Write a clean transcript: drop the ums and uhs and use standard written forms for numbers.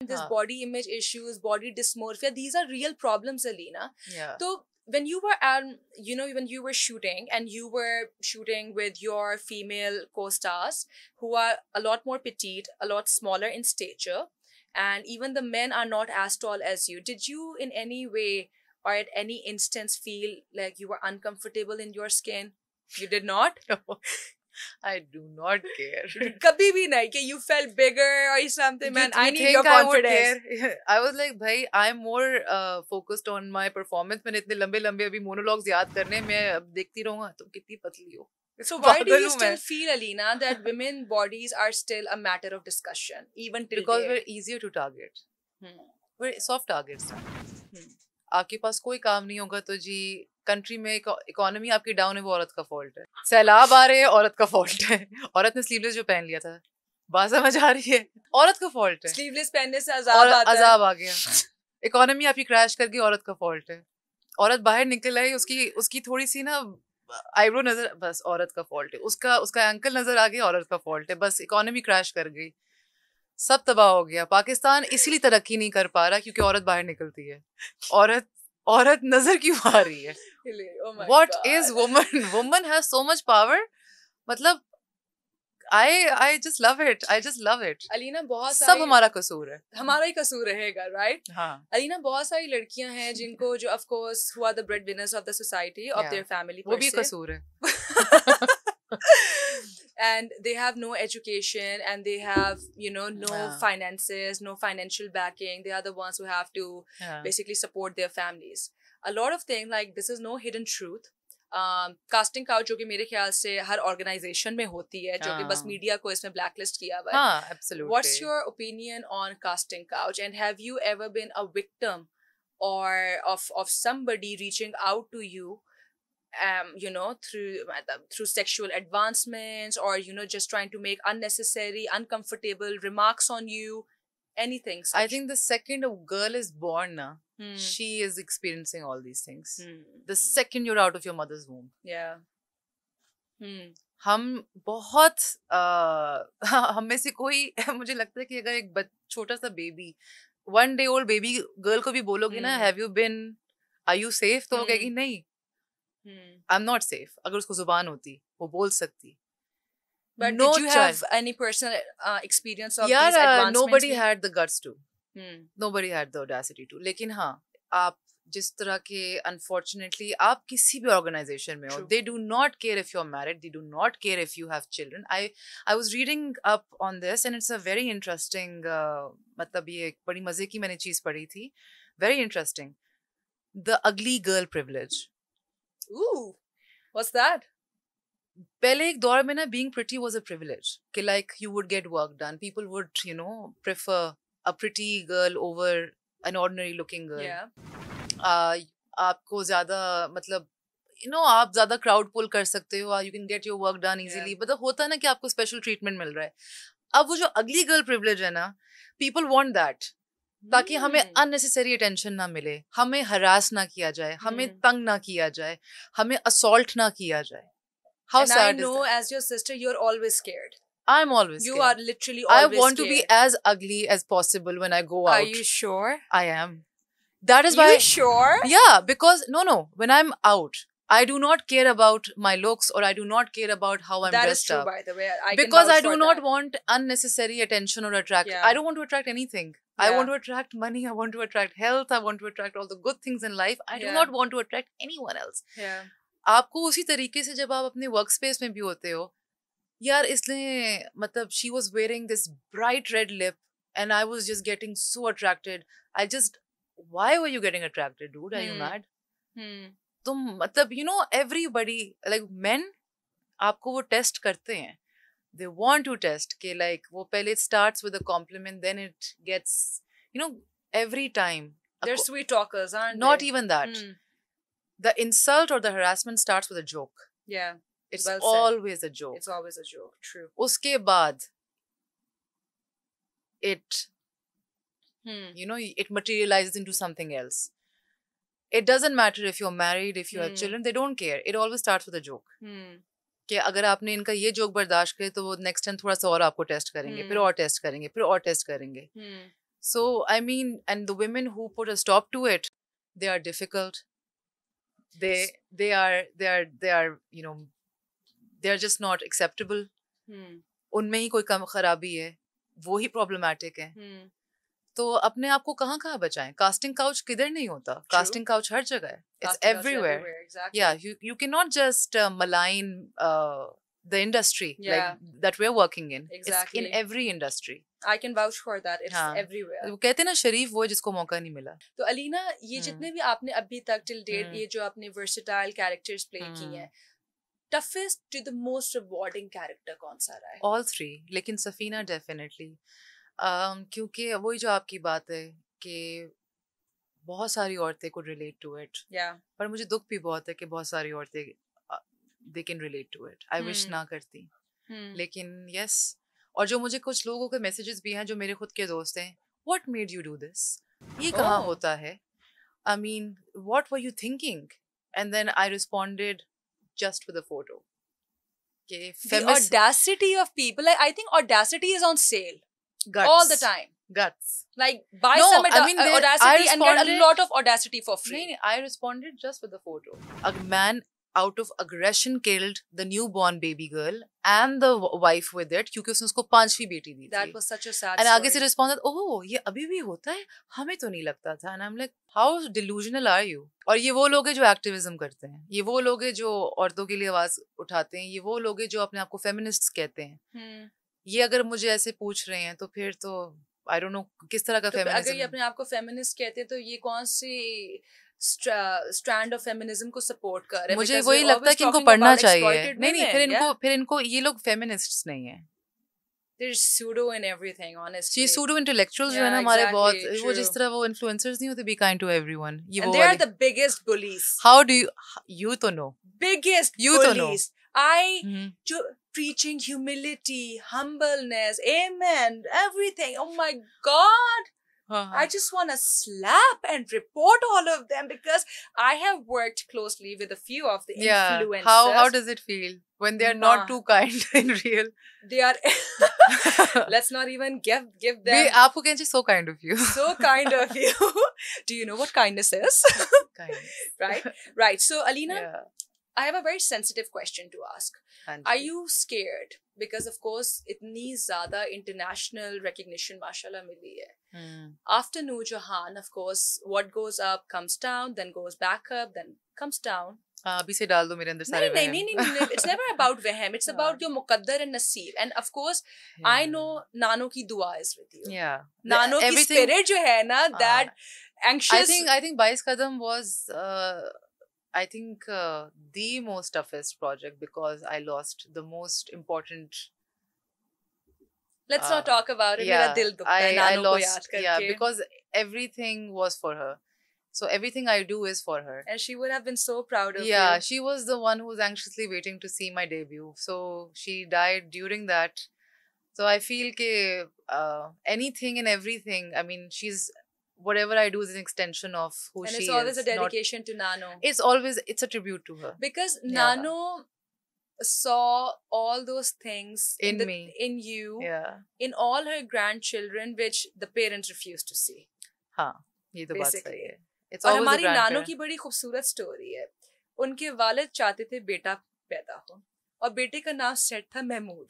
This body image issues, body dysmorphia, these are real problems, Alina. Yeah. So when you were when you were shooting, and you were shooting with your female co-stars who are a lot more petite, a lot smaller in stature, and even the men are not as tall as you, did you in any way or at any instance feel like you were uncomfortable in your skin? You did not? I do not care. Kabhi bhi nahi कि you felt bigger or something, man. I need your think I would confidence. care? I was like, भाई, I'm more focused on my performance. मैंने इतने लंबे लंबे अभी monologues याद करने, मैं अब देखती रहूँगा तुम कितनी पतली हो. So why do पागल you हूँ still मैं. feel, Alina, that women bodies are still a matter of discussion even till Because date? we're easier to target. We're soft targets. Hmm. आपके पास कोई काम नहीं होगा तो जी कंट्री में इकोनॉमी आपकी डाउन है, वो औरत का फॉल्ट है. सैलाब आ रहे हैं, औरत का फॉल्ट है. औरत ने स्लीवलेस जो पहन लिया था, बात समझ आ रही है, औरत का फॉल्ट है. स्लीवलेस पहनने से अजाब आता है. अजाब आ गया. इकोनॉमी आपकी क्रैश कर गई, औरत का फॉल्ट है. औरत बाहर निकल आई, उसकी थोड़ी सी ना आईब्रो नजर, बस औरत का फॉल्ट है. उसका एंकल नजर आ गया, औरत का फॉल्ट है. बस इकोनॉमी क्रैश कर गई, सब तबाह हो गया. पाकिस्तान इसीलिए तरक्की नहीं कर पा रहा क्योंकि औरत बाहर निकलती है. औरत नजर क्यों आ रही है? What is woman? Woman has so much power. मतलब I just love it. I just love it. Alina, बहुत सब हमारा कसूर है. हमारा ही कसूर रहेगा, right? हाँ. अलीना, बहुत सारी लड़कियां हैं जिनको जो of course who are the breadwinners of the society of their family. वो भी कसूर है. And they have no education, and they have no finances, no financial backing. They are the ones who have to basically support their families. A lot of things like this is no hidden truth. Casting couch जो कि मेरे ख्याल से हर organisation में होती है, जो कि बस मीडिया को इसमें ब्लैकलिस्ट किया हुआ है. Absolutely. What's your opinion on casting couch, and have you ever been a victim or of somebody reaching out to you through sexual advancements, or just trying to make unnecessary, uncomfortable remarks on you, anything such? I think the second a girl is born na, she is experiencing all these things. The second you're out of your mother's womb. Yeah. हम बहुत हम में से कोई मुझे लगता है कि अगर एक छोटा सा baby, 1 day old baby girl को भी बोलोगे ना, have you been, are you safe, तो वो कहेगी नहीं, आई एम नॉट सेफ. अगर उसको जुबान होती वो बोल सकती. But did you have any personal experience of these advancements? Nobody had the guts to. Nobody had the audacity to. लेकिन हाँ, आप जिस तरह के unfortunately आप किसी भी organization में हो, they do not care if you're married, they do not care if you have children. I was reading up on this and it's a very interesting मतलब ये एक बड़ी मजे की मैंने चीज पढ़ी थी. Very interesting. The ugly girl privilege. Ooh, what's that? पहले एक दौर में ना being pretty was a privilege. कि like you would get work done. People would prefer a pretty girl over an ordinary looking girl. Yeah. आपको ज्यादा मतलब आप ज्यादा crowd pull कर सकते हो. You can get your work done easily. Yeah. मतलब होता है ना कि आपको special treatment मिल रहा है. अब वो जो ugly girl privilege है ना, people want that. ताकि हमें unnecessary attention ना मिले, हमें harass ना किया जाए, हमें तंग ना किया जाए, हमें assault ना किया जाए. How and sad I know is that? as your sister, you're always scared. I'm always scared. You are literally always scared. I want to be as ugly as possible when I go out. Are you sure? I am. That is why. You sure? Yeah, because no. When I'm out, I do not care about my looks or I do not care about how I'm that dressed is true, up. by the way. Because I do not want unnecessary attention or attract. Yeah. I don't want to attract anything. Yeah. I want to attract money. I want to attract health. I want to attract all the good things in life. I do not want to attract anyone else. Yeah. आपको उसी तरीके से जब आप अपने work space में भी होते हो, यार इसने मतलब she was wearing this bright red lip and I was just getting so attracted. Why were you getting attracted, dude? Are you mad? तुम मतलब everybody like men आपको वो टेस्ट करते हैं. They want to test कि like वो पहले it starts with a compliment, then it gets every time. They're sweet talkers, aren't Not they? even that. The insult or the harassment starts with a joke. Yeah. It's always a joke. It's always a joke. True. Uske baad, it materializes into something else. It doesn't matter if you're married, if you have children, they don't care. It always starts with a joke. कि अगर आपने इनका ये joke बर्दाश्त करे तो वो next time थोड़ा सा और आपको टेस्ट करेंगे, फिर और टेस्ट करेंगे, फिर और टेस्ट करेंगे. So I mean, and the women who put a stop to it, they are difficult. They are they are just not acceptable. उनमें ही कोई कम खराबी है, वो ही प्रॉब्लमेटिक है. तो अपने आप को कहाँ कहाँ बचाएं? कास्टिंग काउच किधर नहीं होता? कास्टिंग काउच हर जगह है. It's everywhere. Exactly. Yeah, you cannot just malign the industry like that we're working in. Exactly. It's in every industry. I can vouch for that. It's हाँ. everywhere. वो कहते हैं ना, शरीफ वो है जिसको मौका नहीं मिला. तो अलीना, ये जितने भी आपने अभी तक टिल डेट ये जो आपने versatile characters play की हैं, toughest to the most rewarding character कौन सा रहा है? All three, लेकिन सफीना definitely. क्योंकि वही जो आपकी बात है कि बहुत सारी औरतें could relate to it. पर मुझे दुख भी बहुत है कि बहुत सारी औरतें they can relate to it. I wish ना करती. लेकिन yes. और जो मुझे कुछ लोगों के मैसेजेस भी हैं जो मेरे खुद के दोस्त हैं, what made you do this? ये कहाँ होता है? I mean, what were you thinking? And then I responded just with a photo. The audacity of people, I think audacity is on sale. Guts. All the time. Guts. Like buy some audacity and get a lot of audacity for free. No, I responded just with a photo. A man out of aggression killed the newborn baby girl and the wife with it क्योंकि उसने उसको 5वीं बेटी दी थी. That was such a sad and story. आगे से responded, oh ये अभी भी होता है, हमें तो नहीं लगता था. And I'm like, how delusional are you? और ये वो लोग हैं जो एक्टिविज्म करते हैं, ये वो लोग हैं जो औरतों के लिए आवाज उठाते हैं, ये वो लोग हैं जो अपने आप को फेमिनिस्ट्स कहते हैं. ये अगर मुझे ऐसे पूछ रहे हैं तो फिर तो I don't know किस तरह का फेमिनिज्म. अगर ये अपने आप को फेमिनिस्ट कहते हैं तो ये कौन सी स्ट्रैंड ऑफ फेमिनिज्म को सपोर्ट कर रहे हैं? मुझे वही लगता है कि इनको पढ़ना चाहिए. नहीं फिर इनको ये लोग फेमिनिस्ट्स नहीं है. There's pseudo in everything, honestly. ये pseudo intellectuals जो है ना हमारे बहुत, वो जिस तरह वो influencers नहीं होते, be kind to everyone. And they are the biggest bullies. How do you तो know? Biggest bullies. Preaching humility, humbleness, amen, everything. Oh my God. I just want to slap and report all of them because I have worked closely with a few of the influencers. How does it feel when they are not too kind in real? They are. Let's not even give them. आपको कहना so kind of you. So kind of you. Do you know what kindness is? Kindness. Right. So Alina, I have a very sensitive question to ask. Are you scared? Because of course, इतनी ज़्यादा international recognition माशाल्लाह मिली है. After Noor Jahan, of course, what goes up comes down, then goes back up, then comes down. अभी से डाल दो मेरे अंदर सारे वहम. नहीं. It's never about वहम. It's about your Muqaddar and नसीब. And of course, I know Nano की दुआ is with you. Yeah. Nano की spirit जो है ना, that anxious. I think 22 Qadam was I think the most toughest project because I lost the most important. Let's not talk about it. मेरा दिल दुखता है नानो को याद करके. Yeah, because everything was for her. So everything I do is for her. And she would have been so proud of you. Yeah, she was the one who was anxiously waiting to see my debut. So she died during that. So I feel that anything and everything, I mean, whatever I do is an extension of who she is. And it's always a dedication to Nano. It's a tribute to her. Because Nano saw all those things in me, in you, in all her grandchildren, which the parents refused to see. हाँ, ये तो बात सही है. और हमारी नानो की बड़ी खूबसूरत स्टोरी है. उनके वालिद चाहते थे बेटा पैदा हो और बेटे का नाम सेट था महमूद.